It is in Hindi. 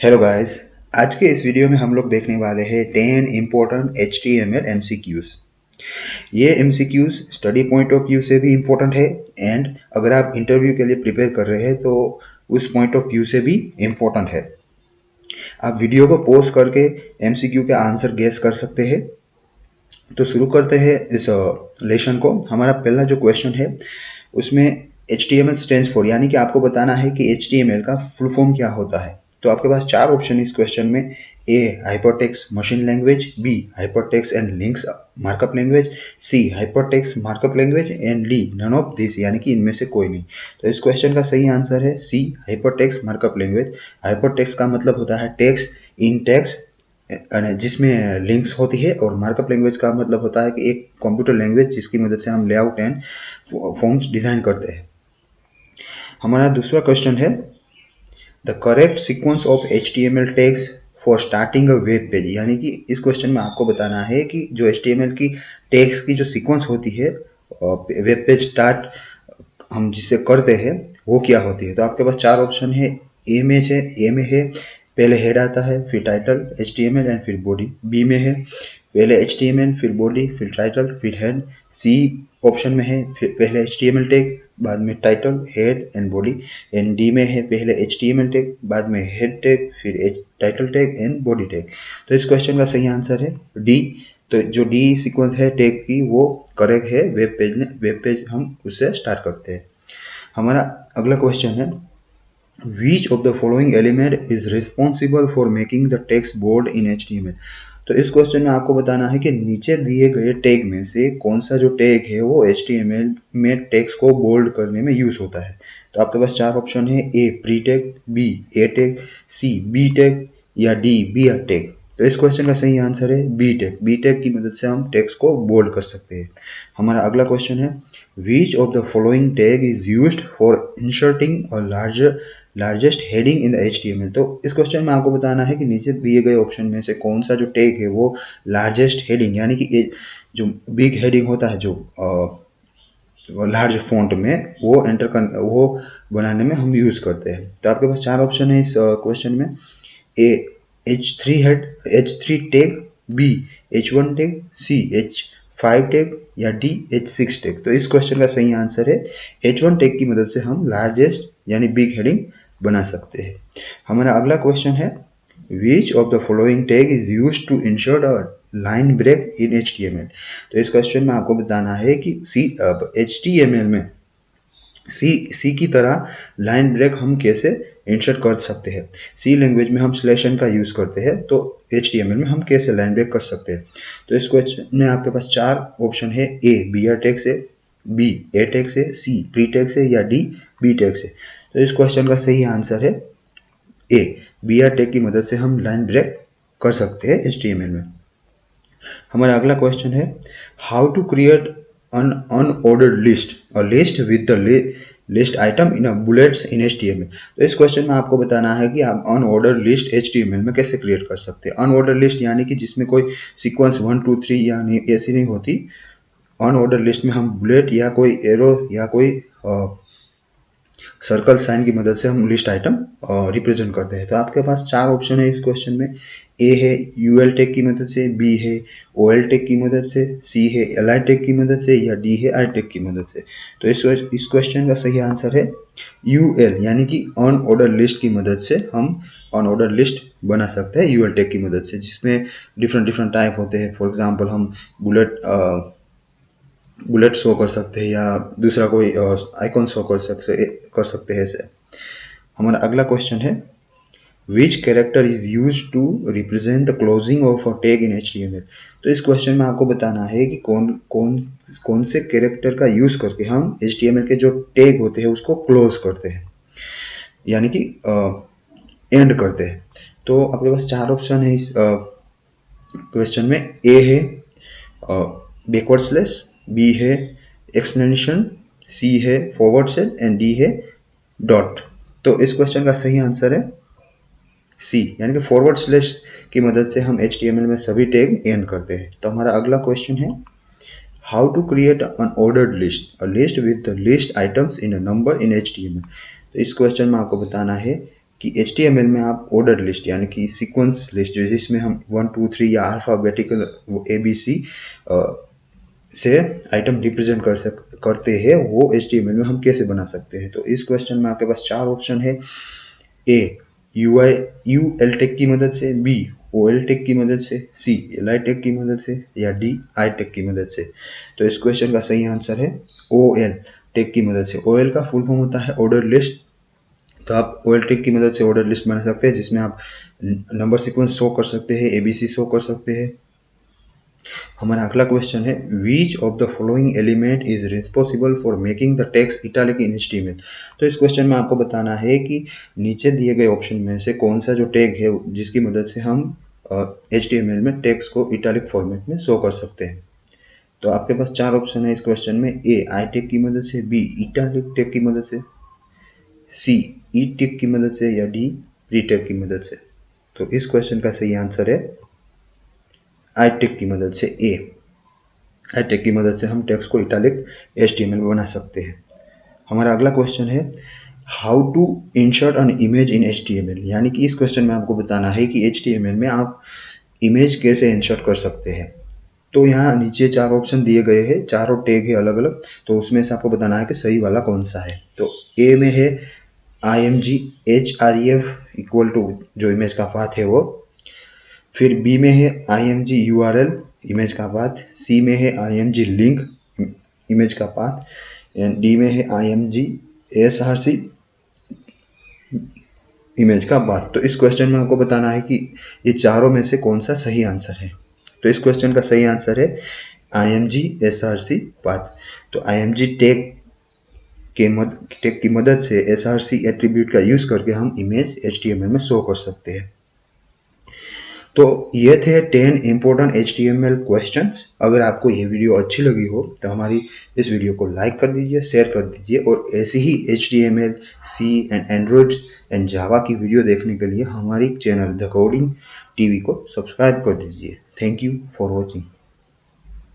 Hello guys. आज के इस वीडियो में हम लोग देखने वाले हैं 10 इम्पोर्टेंट HTML MCQs। ये MCQs study point of view से भी इम्पोर्टेंट है एंड अगर आप इंटरव्यू के लिए प्रिपेयर कर रहे हैं तो उस पॉइंट ऑफ व्यू से भी इम्पोर्टेंट है। आप वीडियो को पॉज करके MCQ का आंसर गेस कर सकते हैं। तो शुरू करते हैं इस लेसन को। हमारा पहला जो क्वेश्चन है उसमें HTML स्टैंड्स फॉर यानी कि आपको बताना है कि HTML का फुल फॉर्म क्या होता है। तो आपके पास चार ऑप्शन इस क्वेश्चन में। A hypertext machine language, B hypertext and links markup language, C hypertext markup language and D none of this यानी कि इनमें से कोई नहीं। तो इस क्वेश्चन का सही आंसर है सी हाइपरटेक्स्ट मार्कअप लैंग्वेज। हाइपरटेक्स्ट का मतलब होता है टेक्स्ट इन टेक्स्ट जिसमें लिंक्स होती है, और मार्कअप लैंग्वेज का मतलब होता है कि एक कंप्यूटर लैंग्वेज जिसकी मदद से हम लेआउट एंड फॉर्म्स डिजाइन करते हैं। हमारा दूसरा क्वेश्चन है the correct sequence of HTML tags for starting a web page. यानी कि इस क्वेश्चन में आपको बताना है कि जो HTML की टैग्स की जो सीक्वेंस होती है वेब पेज स्टार्ट हम जिससे करते हैं वो क्या होती है। तो आपके पास चार ऑप्शन है। ए में है पहले हेड आता है, फिर टाइटल HTML एंड फिर बॉडी। बी में है पहले HTML फिर बॉडी फिर टाइटल फिर हेड। सी ऑप्शन में है फिर पहले HTML टैग बाद में title head and body. And D में है पहले HTML टैग बाद में हेड टैग फिर title tag and body tag. तो इस क्वेश्चन का सही आंसर है डी। तो जो डी सीक्वेंस है टैग की वो करेक्ट है। वेब पेज हम उससे स्टार्ट करते हैं। हमारा अगला क्वेश्चन है Which of the following element is responsible for making the text bold in HTML। तो इस क्वेश्चन में आपको बताना है कि नीचे दिए गए टैग में से कौन सा जो टैग है वो HTML में टेक्स्ट को बोल्ड करने में यूज होता है। तो आपके पास चार ऑप्शन है। ए प्री टैग, बी ए टैग, सी बी टैग या डी बी आर टैग। तो इस क्वेश्चन का सही आंसर है बी टैग। बी टैग की मदद से हम टेक्स्ट को बोल्ड कर सकते हैं। हमारा अगला क्वेश्चन है which of the following tag is used for inserting a largest heading in the HTML। तो इस क्वेश्चन में आपको बताना है कि नीचे दिए गए ऑप्शन में से कौन सा जो टैग है वो लार्जेस्ट हेडिंग यानी कि जो बिग हेडिंग होता है जो लार्ज फॉन्ट में वो बनाने में हम यूज करते हैं। तो आपके पास चार ऑप्शन है इस क्वेश्चन में। A H3 tag, B H1 tag, C H5 tag या डी H6 टैग। तो इस क्वेश्चन का सही आंसर है H1 टैग की मदद से हम लार्जेस्ट यानी बिग हेडिंग बना सकते हैं। हमारा अगला क्वेश्चन है which of the following tag is use to insert a line break in HTML। तो इस क्वेश्चन में आपको बताना है कि HTML में सी की तरह लाइन ब्रेक हम कैसे इंसर्ट कर सकते हैं। सी लैंग्वेज में हम स्लैशन का यूज करते हैं, तो HTML में हम कैसे लाइन ब्रेक कर सकते हैं। तो इस क्वेश्चन में आपके पास चार ऑप्शन है। ए बी आर टैग से, बी ए टैग से, सी प्री टैग से या डी बी टैग से। तो इस क्वेश्चन का सही आंसर है ए बी आर टैग की मदद से हम लाइन ब्रेक कर सकते हैं HTML में। हमारा अगला क्वेश्चन है how to create an unordered list, a list with the list item in a bullets in HTML। तो इस क्वेश्चन में आपको बताना है कि आप अनऑर्डर लिस्ट HTML में कैसे क्रिएट कर सकते हैं। अनऑर्डर लिस्ट यानी कि जिसमें कोई सीक्वेंस 1 2 3 या ऐसी नहीं होती। अनऑर्डर लिस्ट में हम बुलेट या कोई एरो या कोई सर्कल साइन की मदद से हम लिस्ट आइटम रिप्रेजेंट करते हैं। तो आपके पास चार ऑप्शन है इस क्वेश्चन में। ए है यूएल टैग की मदद से, बी है ओएल टैग की मदद से, सी है एलआई टैग की मदद से या डी है आई टैग की मदद से। तो इस क्वेश्चन का सही आंसर है यूएल यानी कि अनऑर्डर लिस्ट की मदद से हम अनऑर्डर लिस्ट बना सकते हैं यूएल टैग की मदद से, जिसमें डिफरेंट टाइप होते हैं। फॉर एग्जाम्पल हम बुलेट शो कर सकते हैं या दूसरा कोई आइकॉन शो कर सकते हैं ऐसे। हमारा अगला क्वेश्चन है which character is use to represent the closing of a tag in HTML। तो इस क्वेश्चन में आपको बताना है कि कौन से कैरेक्टर का यूज करके हम HTML के जो टैग होते हैं उसको क्लोज करते हैं यानी कि एंड करते हैं। तो आपके पास चार ऑप्शन है इस क्वेश्चन में। ए है बैकवर्ड स्लैश, बी है एक्सप्लेनेशन, सी है फॉरवर्ड स्लैश एंड डी है डॉट। तो इस क्वेश्चन का सही आंसर है सी यानी कि फॉरवर्ड स्लैश की मदद से हम HTML में सभी टैग एंड करते हैं। तो हमारा अगला क्वेश्चन है how to create an ordered list, a list with the list items in a number in HTML। तो इस क्वेश्चन में आपको बताना है कि HTML में आप ऑर्डर लिस्ट यानी कि सीक्वेंस लिस्ट जिसमें हम 1 2 3 या अल्फ़ाबेटिकल ABC से आइटम रिप्रेजेंट करते हैं, वो HTML में हम कैसे बना सकते हैं। तो इस क्वेश्चन में आपके पास 4 ऑप्शन है। ए UL टैग की मदद से, B OL टैग की मदद से, C LI टैग की मदद से, या D I टैग की मदद से। तो इस क्वेश्चन का सही आंसर है OL टैग की मदद से। OL का फुल फॉर्म होता है ऑर्डर लिस्ट। तो आप OL टैग की मदद से ऑर्डर लिस्ट बना सकते हैं जिसमें आप नंबर सीक्वेंस शो कर सकते हैं, ABC शो कर सकते हैं। हमारा अगला क्वेश्चन है which of the following element is responsible for making the text italic in HTML। तो इस क्वेश्चन में आपको बताना है कि नीचे दिए गए ऑप्शन में से कौन सा जो टैग है जिसकी मदद से हम HTML में टेक्स्ट को इटैलिक फॉर्मेट में शो कर सकते हैं। तो आपके पास 4 ऑप्शन है इस क्वेश्चन में। ए आई टैग की मदद से, बी इटैलिक टैग की मदद से, सी ई टैग की मदद से, या डी प्री टैग की मदद से। तो इस क्वेश्चन का सही आंसर है आई टैग की मदद से, ए आई टैग की मदद से हम टेक्स्ट को इटैलिक HTML में बना सकते हैं। हमारा अगला क्वेश्चन है how to insert an image in HTML, यानी कि इस क्वेश्चन में आपको बताना है कि HTML में आप इमेज कैसे इंसर्ट कर सकते हैं। तो यहाँ नीचे 4 ऑप्शन दिए गए हैं, चारों टैग है अलग अलग, तो उसमें से आपको बताना है कि सही वाला कौन सा है। तो ए में है IMG href इक्वल टू जो इमेज का पाथ है वो, फिर बी में है IMG URL इमेज का पाथ, सी में है IMG लिंक इमेज का पाथ, एंड डी में है IMG src इमेज का पाथ। तो इस क्वेश्चन में आपको बताना है कि ये चारों में से कौन सा सही आंसर है। तो इस क्वेश्चन का सही आंसर है IMG src पाथ। तो IMG टैग की मदद से src एट्रीब्यूट का यूज करके हम इमेज HTML में शो कर सकते हैं। तो ये थे 10 इम्पोर्टेंट HTML क्वेश्चंस। अगर आपको ये वीडियो अच्छी लगी हो तो हमारी इस वीडियो को लाइक कर दीजिए, शेयर कर दीजिए, और ऐसी ही HTML, C and Android and Java की वीडियो देखने के लिए हमारी चैनल द कोडिंग टीवी को सब्सक्राइब कर दीजिए। Thank you for watching.